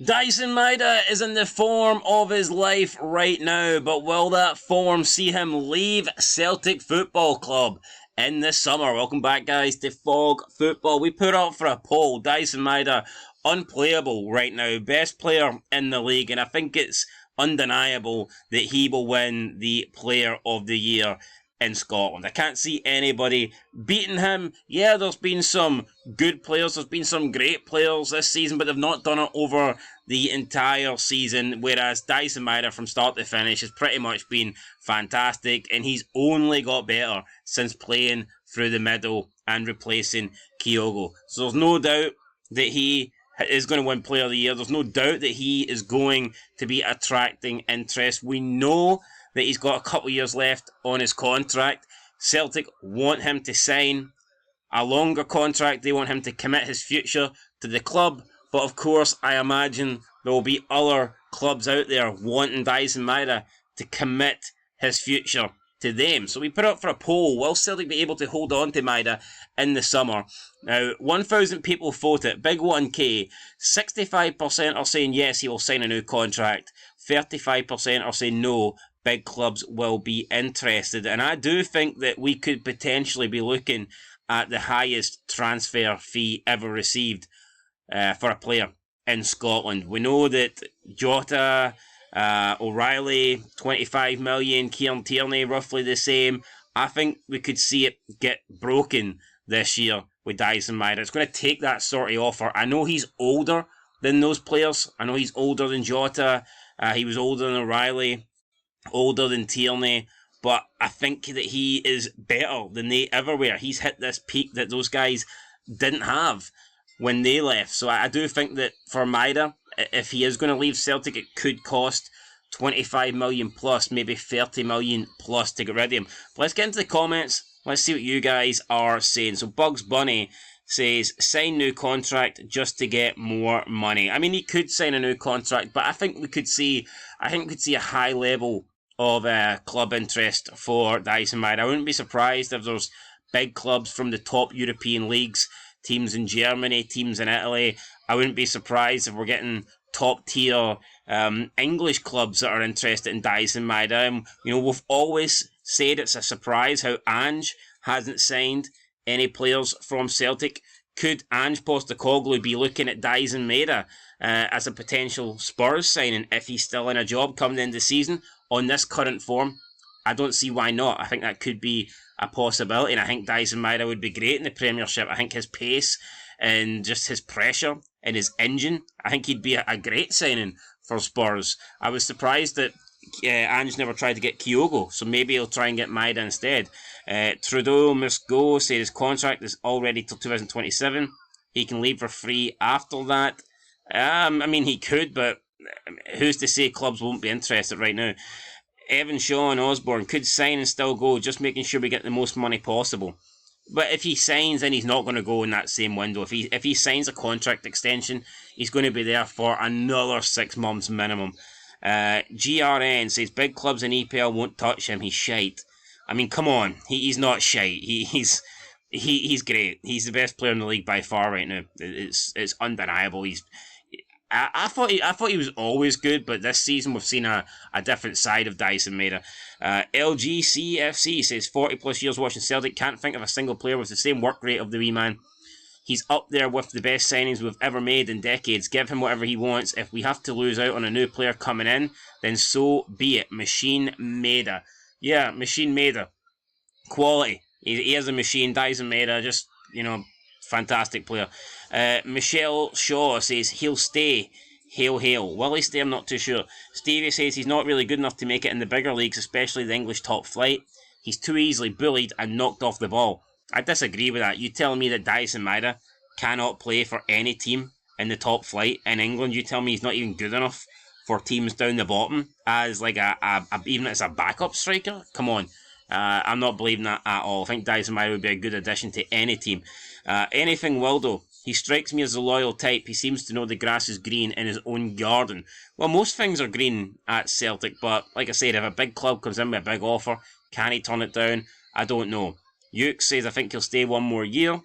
Daizen Maeda is in the form of his life right now, but will that form see him leave Celtic Football Club in the summer? Welcome back, guys, to Fog Football. We put up for a poll. Daizen Maeda, unplayable right now, best player in the league, and I think it's undeniable that he will win the Player of the Year in Scotland. I can't see anybody beating him. Yeah, there's been some good players, there's been some great players this season, but they've not done it over the entire season, whereas Daizen Maeda from start to finish has pretty much been fantastic, and he's only got better since playing through the middle and replacing Kyogo. So there's no doubt that he is going to win Player of the Year. There's no doubt that he is going to be attracting interest. We know that he's got a couple of years left on his contract. Celtic want him to sign a longer contract. They want him to commit his future to the club. But of course, I imagine there will be other clubs out there wanting Daizen Maeda to commit his future to them. So we put up for a poll. Will Celtic be able to hold on to Maeda in the summer? Now, 1,000 people voted. Big 1K. 65% are saying yes, he will sign a new contract. 35% are saying no, big clubs will be interested. And I do think that we could potentially be looking at the highest transfer fee ever received for a player in Scotland. We know that Jota, O'Reilly, 25 million, Kieran Tierney, roughly the same. I think we could see it get broken this year with Daizen Maeda. It's going to take that sort of offer. I know he's older than those players. I know he's older than Jota. He was older than O'Reilly, older than Tierney, but I think that he is better than they ever were. He's hit this peak that those guys didn't have when they left. So I do think that for Maeda, if he is going to leave Celtic, it could cost 25 million plus, maybe 30 million plus to get rid of him. But let's get into the comments. Let's see what you guys are saying. So Bugs Bunny says, sign new contract just to get more money. I mean, he could sign a new contract, but I think we could see a high level of club interest for Daizen Maeda. I wouldn't be surprised if there's big clubs from the top European leagues, teams in Germany, teams in Italy. I wouldn't be surprised if we're getting top tier English clubs that are interested in Daizen Maeda. We've always said it's a surprise how Ange hasn't signed any players from Celtic. Could Ange Postecoglou be looking at Daizen Maeda as a potential Spurs signing if he's still in a job coming into the season on this current form? I don't see why not. I think that could be a possibility, and I think Daizen Maeda would be great in the Premiership. I think his pace and just his pressure and his engine, I think he'd be a great signing for Spurs. I was surprised that Ange never tried to get Kyogo, so maybe he'll try and get Maeda instead. Trudeau must go, said his contract is already till 2027. He can leave for free after that. I mean, he could, but who's to say clubs won't be interested right now? Evan Sean Osborne could sign and still go, just making sure we get the most money possible. But if he signs, then he's not going to go in that same window. If he signs a contract extension, he's going to be there for another 6 months minimum. GRN says big clubs in EPL won't touch him. He's shite. I mean, come on, he's not shite. He's great. He's the best player in the league by far right now. It's undeniable. I thought he was always good, but this season we've seen a different side of Daizen Maeda. LGCFC says 40 plus years watching Celtic, can't think of a single player with the same work rate of the wee man. He's up there with the best signings we've ever made in decades. Give him whatever he wants. If we have to lose out on a new player coming in, then so be it. Machine Maeda. Yeah, Machine Maeda. Quality. He is a machine. Daizen Maeda, just, fantastic player. Michelle Shaw says he'll stay. Hail, hail. Will he stay? I'm not too sure. Stevie says he's not really good enough to make it in the bigger leagues, especially the English top flight. He's too easily bullied and knocked off the ball. I disagree with that. You telling me that Daizen Maeda cannot play for any team in the top flight in England? You tell me he's not even good enough for teams down the bottom as like even as a backup striker? Come on. I'm not believing that at all. I think Daizen Maeda would be a good addition to any team. Anything Wildo. He strikes me as a loyal type. He seems to know the grass is green in his own garden. Well, most things are green at Celtic, but like I said, if a big club comes in with a big offer, can he turn it down? I don't know. Yuke says I think he'll stay one more year.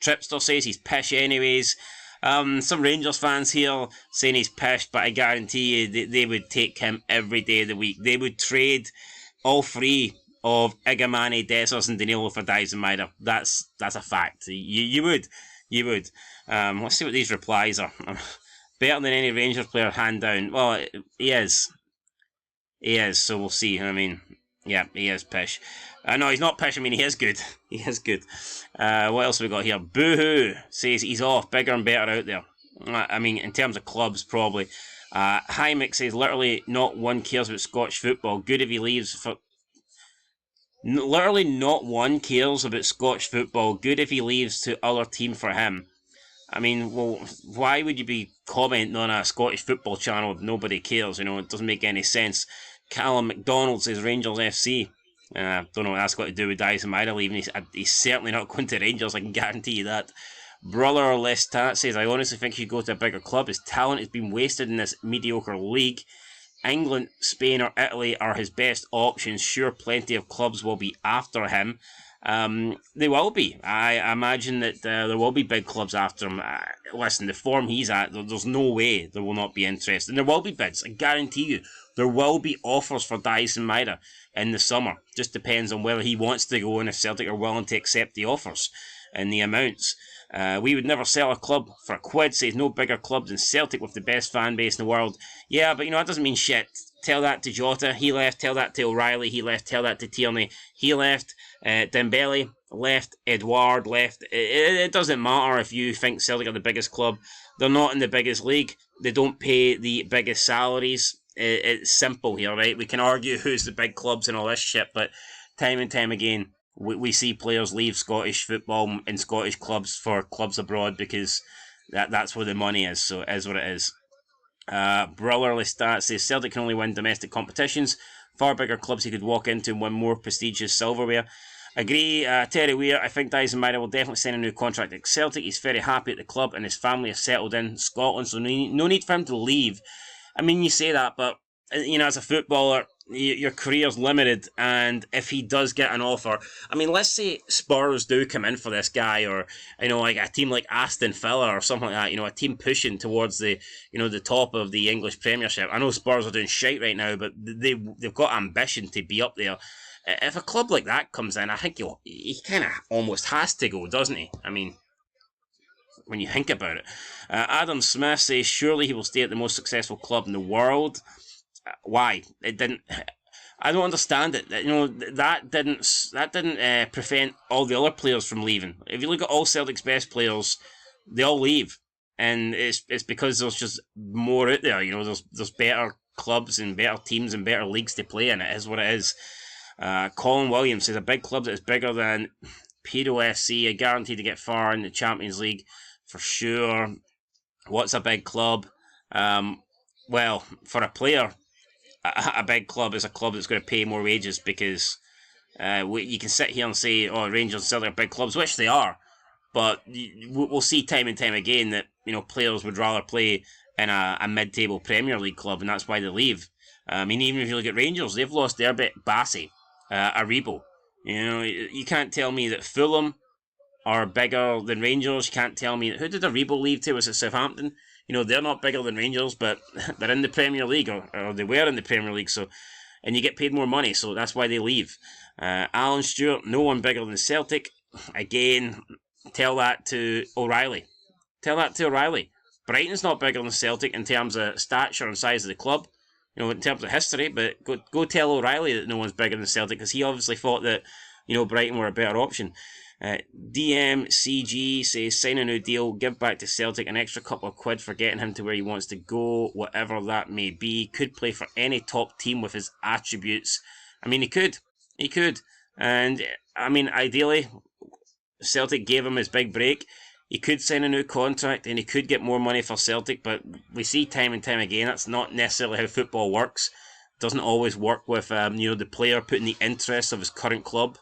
Tripster says he's pish anyways. Some Rangers fans here saying he's pissed, but I guarantee you they would take him every day of the week. They would trade all three of Igamani, Dessers and Danilo for Daizen Maeda. That's a fact. You would. Let's see what these replies are. Better than any Rangers player, hand down. Well, he is. So we'll see. I mean, yeah, he is pish. No, he's not pish. I mean, he is good. He is good. What else have we got here? Boohoo says he's off. Bigger and better out there. I mean, in terms of clubs, probably. Hymick says literally not one cares about Scottish football. Good if he leaves for. Literally not one cares about Scottish football. Good if he leaves to other team for him. I mean, well, why would you be commenting on a Scottish football channel if nobody cares? You know, it doesn't make any sense. Callum McDonald says Rangers FC. Don't know what that's got to do with Daizen Maeda leaving. He's certainly not going to Rangers, I can guarantee you that. Brother Lestat says, I honestly think he should go to a bigger club. His talent has been wasted in this mediocre league. England, Spain or Italy are his best options. Sure, plenty of clubs will be after him. They will be. I imagine that there will be big clubs after him. Listen, the form he's at, there's no way there will not be interest. And there will be bids, I guarantee you. There will be offers for Daizen Maeda in the summer. Just depends on whether he wants to go and if Celtic are willing to accept the offers and the amounts. We would never sell a club for a quid, says no bigger club than Celtic with the best fan base in the world. Yeah, but you know, that doesn't mean shit. Tell that to Jota, he left. Tell that to O'Reilly, he left. Tell that to Tierney, he left. Dembele left. Edouard left. It doesn't matter if you think Celtic are the biggest club. They're not in the biggest league. They don't pay the biggest salaries. It's simple here, right? We can argue who's the big clubs and all this shit, but time and time again, we see players leave Scottish football and Scottish clubs for clubs abroad because that's where the money is, so it is what it is. Brotherly Stats says Celtic can only win domestic competitions. Far bigger clubs he could walk into and win more prestigious silverware. Agree, Terry Weir. I think Daizen Maeda will definitely sign a new contract at Celtic. He's very happy at the club and his family have settled in Scotland, so no need for him to leave. I mean, you say that, but you know, as a footballer, your career's limited, and if he does get an offer, I mean, let's say Spurs do come in for this guy, or you know, like a team like Aston Villa or something like that, you know, a team pushing towards the, you know, the top of the English Premiership. I know Spurs are doing shite right now, but they've got ambition to be up there. If a club like that comes in, I think he kind of almost has to go, doesn't he? I mean, when you think about it. Adam Smith says surely he will stay at the most successful club in the world. Why? It didn't. I don't understand it. You know, that didn't prevent all the other players from leaving. If you look at all Celtic's best players, they all leave, and it's because there's just more out there. You know, there's better clubs and better teams and better leagues to play in. It is what it is. Colin Williams says a big club that is bigger than Pedo FC, are guaranteed to get far in the Champions League for sure. What's a big club? Well, for a player, a big club is a club that's going to pay more wages because you can sit here and say, oh, Rangers and Celtic are big clubs, which they are, but we'll see time and time again that, you know, players would rather play in a mid-table Premier League club, and that's why they leave. I mean, even if you look at Rangers, they've lost their bit, Bassey, Aribo. You know, you can't tell me that Fulham are bigger than Rangers. You can't tell me, who did Aribo leave to? Was it Southampton? You know, they're not bigger than Rangers, but they're in the Premier League, or they were in the Premier League, so, and you get paid more money, so that's why they leave. Alan Stewart, no one bigger than Celtic. Again, tell that to O'Reilly. Brighton's not bigger than Celtic in terms of stature and size of the club, you know, in terms of history, but go tell O'Reilly that no one's bigger than Celtic, because he obviously thought that, you know, Brighton were a better option. DMCG says, sign a new deal, give back to Celtic an extra couple of quid for getting him to where he wants to go, whatever that may be. Could play for any top team with his attributes. I mean, he could. And, I mean, ideally, Celtic gave him his big break. He could sign a new contract and he could get more money for Celtic, but we see time and time again that's not necessarily how football works. It doesn't always work with you know, the player putting the interests of his current club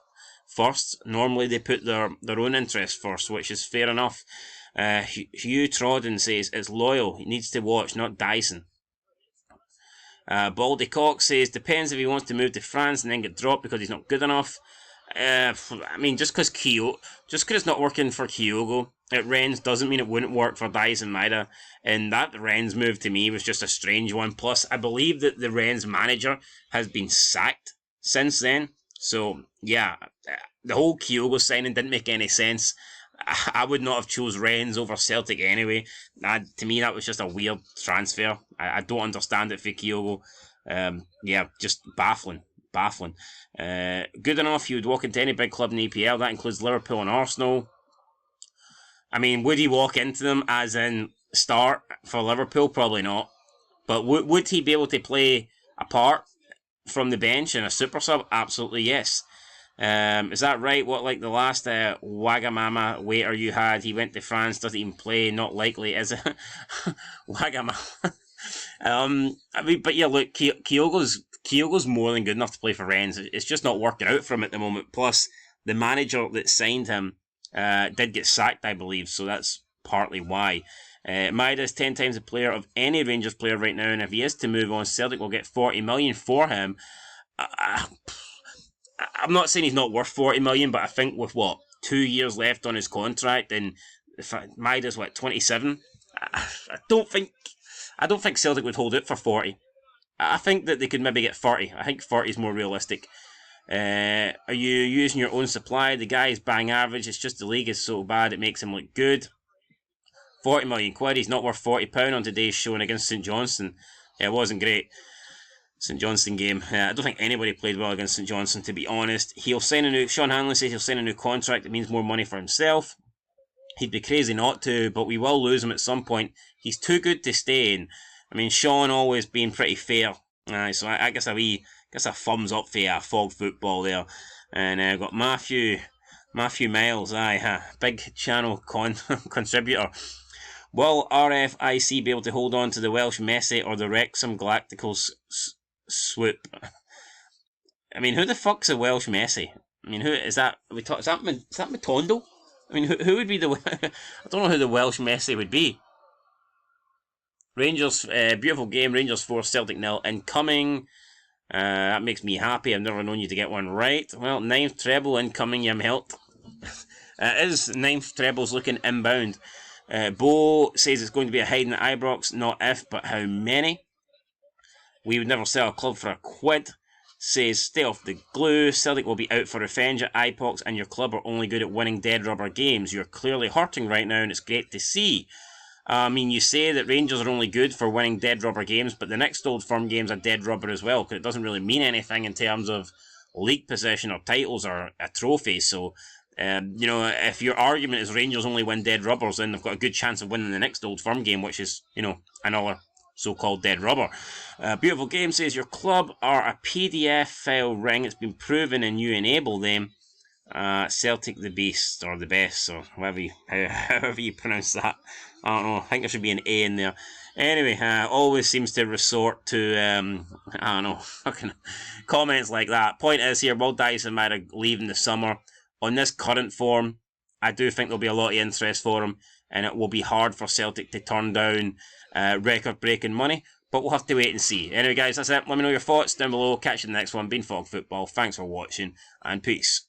first. Normally they put their own interests first, which is fair enough. Hugh Trodden says it's loyal. He needs to watch, not Dyson. Baldy Cox says depends if he wants to move to France and then get dropped because he's not good enough. I mean, just because it's not working for Kyogo, at Rennes doesn't mean it wouldn't work for Daizen Maeda. And that Rennes move to me was just a strange one. Plus, I believe that the Rennes manager has been sacked since then. So, yeah, the whole Kyogo signing didn't make any sense. I would not have chose Rennes over Celtic anyway. To me, that was just a weird transfer. I don't understand it for Kyogo. Yeah, just baffling. Good enough, he would walk into any big club in the EPL. That includes Liverpool and Arsenal. I mean, would he walk into them as in start for Liverpool? Probably not. But would he be able to play a part from the bench in a super sub? Absolutely yes. Is that right? What, like the last Wagamama waiter you had, he went to France, doesn't even play, not likely, is it? Wagamama. I mean, but yeah, look, Kyogo's more than good enough to play for Rennes. It's just not working out for him at the moment. Plus, the manager that signed him did get sacked, I believe, so that's partly why. Maeda is 10 times the player of any Rangers player right now, and if he is to move on, Celtic will get 40 million for him. I'm not saying he's not worth 40 million, but I think with 2 years left on his contract, and Maeda's 27. I don't think Celtic would hold it for 40. I think that they could maybe get 40. I think 40 is more realistic. Are you using your own supply? The guy is bang average. It's just the league is so bad it makes him look good. 40 million quid. He's not worth £40 on today's showing against St Johnstone. Yeah, it wasn't great. St Johnstone game. I don't think anybody played well against St Johnstone, to be honest. Sean Hanley says he'll sign a new contract. It means more money for himself. He'd be crazy not to, but we will lose him at some point. He's too good to stay in. I mean, Sean always being pretty fair. So I guess a thumbs up for Fog Football there. And I've got Matthew Miles, big channel contributor. Will RFIC be able to hold on to the Welsh Messi or the Wrexham Galacticals swoop? I mean, who the fuck's a Welsh Messi? I mean, who is that? Is that Matondo? I mean, who would be the? I don't know who the Welsh Messi would be. Rangers, beautiful game. Rangers 4, Celtic 0 incoming. That makes me happy. I've never known you to get one right. Well, 9th treble incoming, you melt. Is 9th treble's looking inbound. Bo says it's going to be a hiding at Ibrox, not if, but how many. We would never sell a club for a quid. Says stay off the glue. Celtic will be out for revenge at IPOX, and your club are only good at winning dead rubber games. You're clearly hurting right now, and it's great to see. I mean, you say that Rangers are only good for winning dead rubber games, but the next Old Firm game's a dead rubber as well, because it doesn't really mean anything in terms of league position or titles or a trophy. So, if your argument is Rangers only win dead rubbers, then they've got a good chance of winning the next Old Firm game, which is, another so-called dead rubber. Beautiful Game says your club are a PDF file ring. It's been proven and you enable them. Celtic the beast, or the best, or however you pronounce that. I don't know. I think there should be an A in there. Anyway, always seems to resort to, I don't know, fucking comments like that. Point is here, will Daizen Maeda leave in the summer? On this current form, I do think there'll be a lot of interest for him, and it will be hard for Celtic to turn down record-breaking money, but we'll have to wait and see. Anyway, guys, that's it. Let me know your thoughts down below. Catch you in the next one. Been Fog Football. Thanks for watching, and peace.